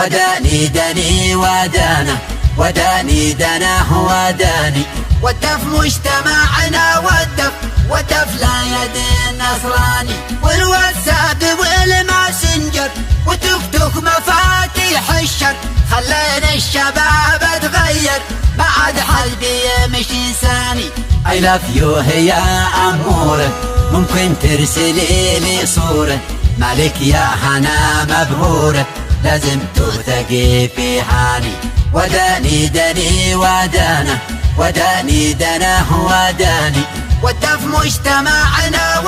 وداني دني ودانا، وداني دناه وداني. والدف مجتمعنا والدف لا يد النصراني، والواتساب والماسنجر وتوك مفاتيح الشر خلينا الشباب تغير بعد حلبي يمشي ثاني. I love you يا أمورة، ممكن ترسلي لي صورة، مالك يا هنا مبهورة لازم توثقي في حالي. وداني دني ودانا، وداني دناه وداني. والدف مجتمعنا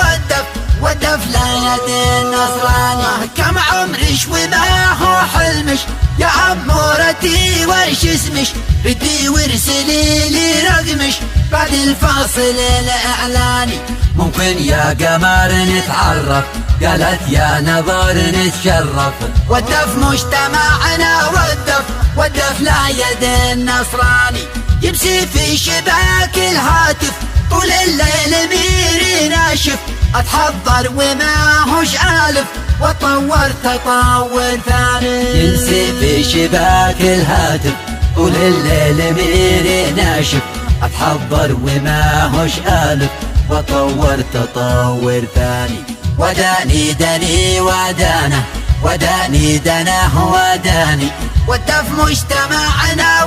والدف لا يد النصراني. كم عمرش وما هو حلمش يا أمورتي وش اسمش، ردي وارسلي لي رقمش بعد الفاصل الإعلاني. ممكن يا قمر نتعرف، قالت يا نظر نتشرف. والدف مجتمعنا والدف لا يد النصراني. يمسي في شباك الهاتف طول الليل ميري ناشف، اتحضر وما هوش آلف واتطور تطور ثاني. يمسي في شباك الهاتف طول الليل ميري ناشف، اتحضر وما هوش آلف واتطور تطور ثاني. وداني دني ودانا، وداني دناه وداني. والدف مجتمعنا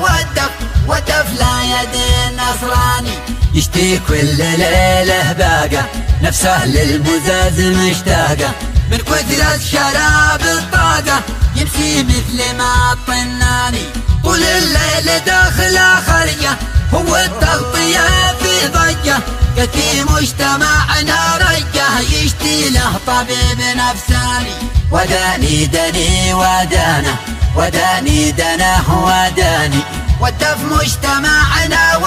والدف لا يد النصراني. يشتي كل ليلة باقة نفسه للمزاز مشتاقة، من كثرة شراب الطاقة يمشي مثل ما الطناني. طول الليل داخل خرجة هو التغطية في ضجة، كثير مجتمعنا رجة يشتي له طبيب نفساني. وداني دني ودانا، وداني دناه وداني. والدف مجتمعنا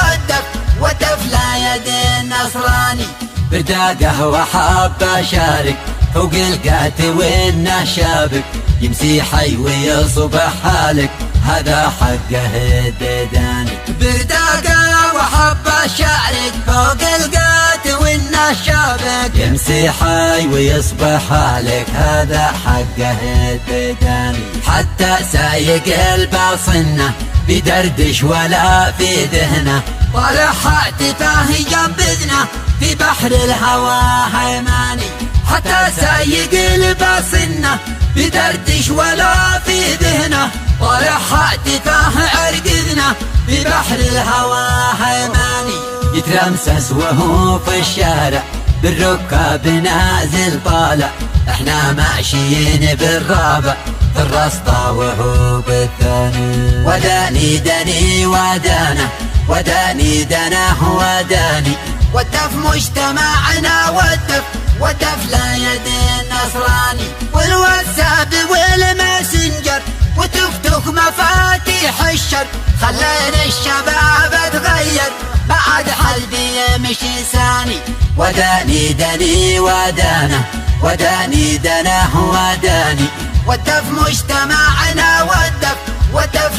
والدف لا يد النصراني. بردا قهوة حاب أشارك فوق القات وإنه شابك، يمسي حي ويصبح حالك هذا حقه الديداني. بردا قهوة حاب أشارك فوق القات وإنه شابك، يمسي حي ويصبح حالك هذا حقه الديداني. حتى سايق الباصنة بدردش ولا في ذهنه، طالع هاتفه ينبذنا في بحر الهوى هيماني. حتى سايق الباصنة بدردش ولا في ذهنه، طالع هاتفه ارقذنا في بحر الهوى هيماني. يترمسس وهو في الشارع بالركاب نازل طالع، احنا ماشيين بالرابع في الرسطة وهو بالثاني. وداني دني ودانا، وداني دناه وداني. والدف مجتمعنا والدف لا يد النصراني. والواتساب والماسنجر وتوك مفاتيح الشر خلينا الشباب تغير بعد حلبي يمشي ثاني. وداني دني ودانا، وداني دناه وداني. والدف مجتمعنا والدف